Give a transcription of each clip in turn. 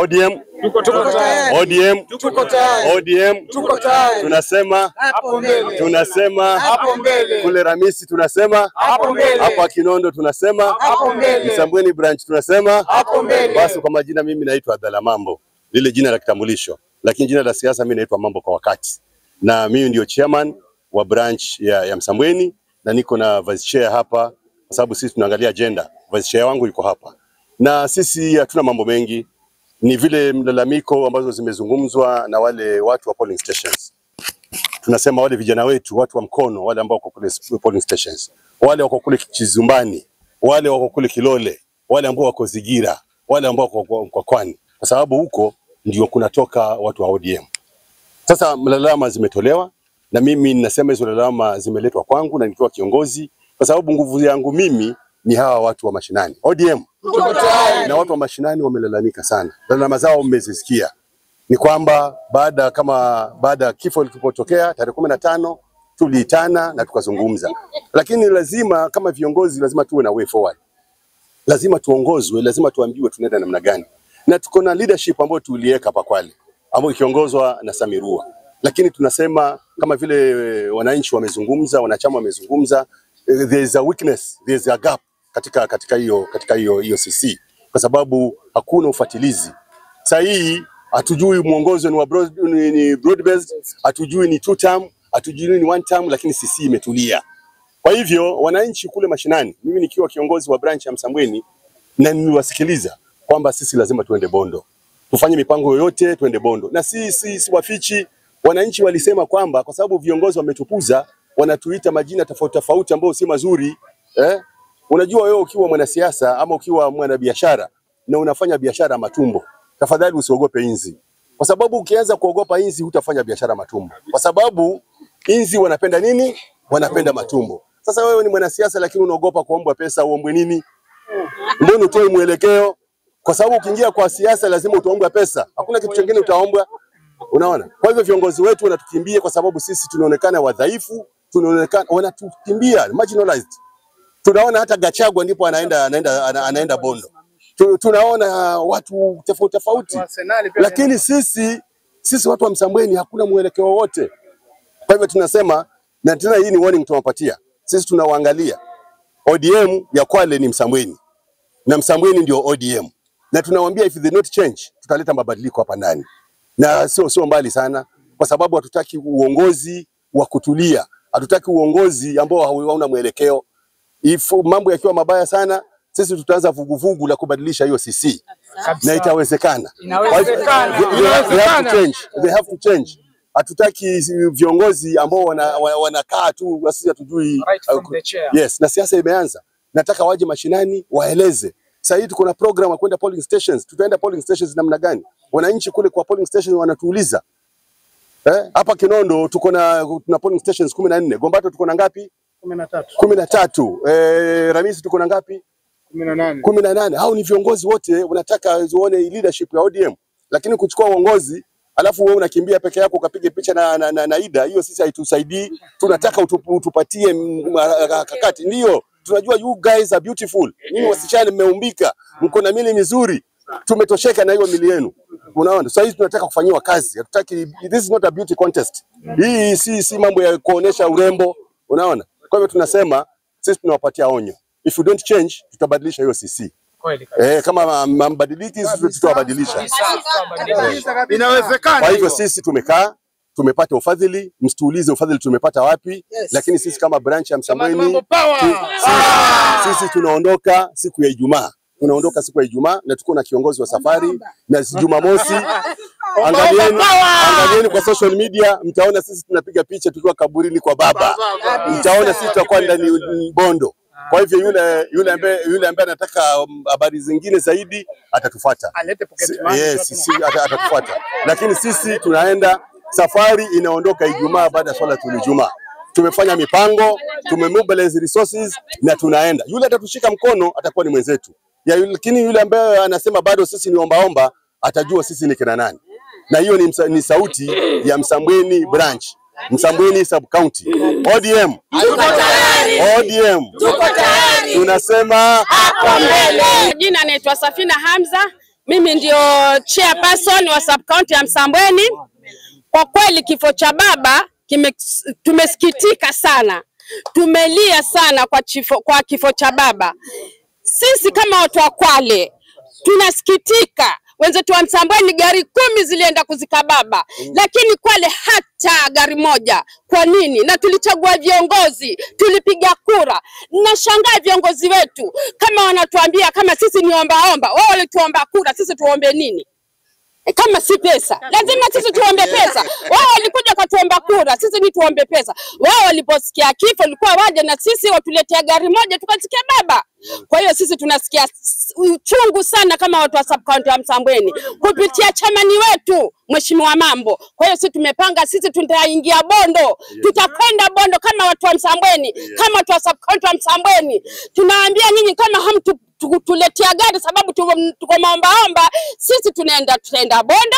ODM tunasema hapo mbele, tunasema hapo mbele, kule Ramisi tunasema hapo mbele, hapa Kinondo tunasema hapo mbele, Msambweni branch tunasema hapo mbele. Basi kwa majina mimi naitwa Abdalla Mambo, lile jina la kitambulisho, lakini jina la siasa mimi naitwa Mambo kwa wakati, na mimi ndio chairman wa branch ya Msambweni, na niko na vice chair hapa kwa sababu sisi tunaangalia agenda. Vice chair wangu yuko hapa, na sisi hatuna mambo mengi, ni vile mlalamiko ambazo zimezungumzwa na wale watu wa polling stations. Tunasema wale vijana wetu, watu wa mkono, wale ambao wako kule polling stations, wale wako kule Chizumbani, wale wako kule Kilole, wale ambao wako Zigira, wale ambao wako kwa Kwani, kwa sababu huko ndio kunatoka watu wa ODM. Sasa mlalama zimetolewa, na mimi ninasema hizo mlalama zimeletwa kwangu na nikiwa kiongozi, kwa sababu nguvu yangu mimi ni hawa watu wa mashinani. ODM na watu wa mashinani wamelalamika sana. Lalama zao mmezisikia. Ni kwamba baada kifo kilipotokea tarehe 15 tuliitana na tukazungumza. Lakini lazima kama viongozi lazima tuwe na way forward. Lazima tuongozwe, lazima tuambiwe tunaenda namna gani. Na tuko na leadership ambayo tuliweka hapa Kwale, ambayo ikiongozwa na Samirua. Lakini tunasema kama vile wananchi wamezungumza, wanachama wamezungumza, there is a weakness, there is a gap katika hiyo CC, kwa sababu hakuna ufuatilizi. Sasa hii hatujui muongozo ni broad based, hatujui ni 2 term, hatujui ni 1 term, lakini CC imetulia. Kwa hivyo wananchi kule mashinani, mimi nikiwa kiongozi wa branch ya Msambweni, na niliwasikiliza kwamba sisi lazima tuende Bondo, tufanye mipango yoyote tuende Bondo. Na si wafichi, wananchi walisema kwamba kwa sababu viongozi wametupuza, wanatuita majina tofauti ambayo si mazuri. Unajua wewe ukiwa mwanasiasa ama ukiwa mwanabiashara na unafanya biashara matumbo, tafadhali usiogope inzi. Kwa sababu ukianza kuogopa inzi hutafanya biashara matumbo. Kwa sababu inzi wanapenda nini? Wanapenda matumbo. Sasa wewe ni mwanasiasa lakini unaogopa kuomba pesa, uombe nini? Mbona utoe mwelekeo? Kwa sababu ukiingia kwa siasa lazima utaomba pesa. Hakuna kitu kingine utaomba. Unaona? Kwa hivyo viongozi wetu wanatukimbia kwa sababu sisi tunaonekana wadhaifu, tunaonekana wanatukimbia, marginalized. Tunaona hata Gachagua ndipo anaenda Bondo. Tunaona watu tofauti. Lakini sisi watu wa Msambweni hakuna mwelekeo wote. Kwa hivyo tunasema, na tena hii ni warning tunawapatia. Sisi tunawaangalia. ODM ya Kwale ni Msambweni, na Msambweni ndio ODM. Na tunawaambia if they not change, tutaleta mabadiliko hapa ndani. Na sio mbali sana, kwa sababu hatutaki uongozi wa kutulia. Hatutaki uongozi ambao hauna mwelekeo. If mambo yakiwa mabaya sana, sisi tutaanza vuguvugu la kubadilisha hiyo CC. Na itawezekana. They have to change. Hatutaki viongozi ambao wanakaa tu sisi hatujui. Yes, na siasa imeanza. Nataka waje mashinani waeleze. Sasa hivi tuko na program ya kwenda polling stations. Tutaenda polling stations namna gani? Wananchi kule kwa polling stations wanatuuliza. Hapa Kinondo tuna polling stations 14. Gombato tuko na ngapi? 13. Ramisi tuko na ngapi? 18. Hao ni viongozi wote wanataka uone leadership ya ODM. Lakini kuchukua uongozi alafu wewe unakimbia peke yako ukapige picha na Ida, hiyo sisi haitusaidii. Tunataka utupatie kakati. Ndio tunajua you guys are beautiful. Ninyi wasichana mmeumbika, mko na mili mizuri. Tumetosheka na hiyo mili yenu. Unaona? Sasa hivi tunataka kufanyiwa kazi. Hatutaki, this is not a beauty contest. Hii si mambo ya kuonesha urembo. Unaona? Kwa hivyo tunasema sisi tunawapatia onyo. If you don't change, tutabadilisha hiyo CC. Kama mabadiliki tutabadilisha. Inawezekana. Kwa hivyo sisi tumekaa, tumepata ufadhili, mstuulize ufadhili tumepata wapi, lakini sisi kama branch ya Msambweni sisi tunaondoka siku ya Ijumaa. Tunaondoka siku ya Ijumaa na tuko na kiongozi wa safari na Jumamosi. Angalieni kwa social media, mtaona sisi tunapiga picha tukiwa kaburini kwa baba. Mtaona sisi tutakuwa ndani Bondo. Kwa hivyo yule ambaye anataka habari zingine zaidi atatufuata. Yes, atatufuata. Lakini sisi tunaenda, safari inaondoka Ijumaa baada ya swala ya Ijumaa. Tumefanya mipango, tumemobilize resources na tunaenda. Yule atatushika mkono atakuwa ni mwenzetu. Lakini yule ambaye anasema bado sisi ni ombaomba atajua sisi ni kina nani. Na hiyo ni sauti ya Msambweni branch, Msambweni sub county. ODM. Tuko tayari. ODM. Tuko tayari. Tunasema hapo mbele. Jina naitwa Safina Hamza, Mimi ndio chairperson wa sub county ya Msambweni. Kwa kweli kifo cha baba tumesikitika sana. Tumelia sana kwa kifo cha baba. Sisi kama watu wa Kwale tunasikitika. Wenzetu wa Msambweni gari 10 zilienda kuzika baba, lakini Kwale hata gari moja. Kwa nini? Na tulichagua viongozi, tulipiga kura. Nashangaa viongozi wetu kama wanatuambia kama sisi ni omba. Wao walituomba kura, sisi tuombe nini? Kama si pesa, lazima sisi tuombe pesa. Wao walikuja katuomba kura, sisi ni tuombe pesa. Wao waliposikia kifo walikuwa waje na sisi watuletea gari moja tukasikia baba. Kwa hiyo sisi tunasikia uchungu sana kama watu wa sub county ya Msambweni kupitia chamani wetu Mheshimiwa Mambo. Kwa hiyo sisi tumepanga, sisi tutaingia Bondo, tutakwenda Bondo kama watu wa Msambweni, kama watu wa sub county ya Msambweni. Tunaambia nyinyi kama tuletea gari sababu tuko maomba, sisi tutaenda Bondo,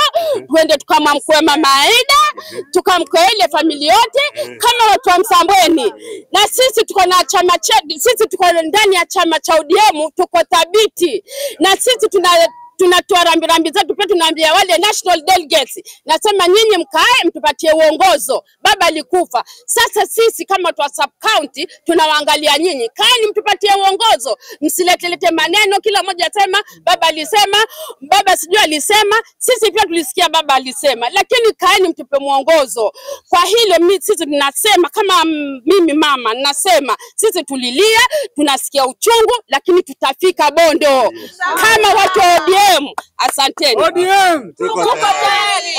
tuende tukamamkwe Mama Aida, tukamkwe ile familia yote kama watu wa Msambweni. Na sisi tuko na chama chetu, sisi tuko ndani ya chama cha ODM, tuko thabiti. Na sisi tunatoa rambirambi zetu, pia tunaambia wale national delegates, nasema nyinyi mkae mtupatie uongozo. Baba alikufa. Sasa sisi kama watu wa sub county tunawaangalia nyinyi. Kaeni mtupatie uongozo. Msiletelete maneno kila mmoja asema baba alisema, baba sijui alisema. Sisi pia tulisikia baba alisema, lakini kaeni mtupe muongozo. Kwa hilo sisi tunasema kama mimi mama nasema sisi tulilia, tunasikia uchungu, lakini tutafika Bondo kama watu wa ODM. Asanteni. ODM. Tuko tayari.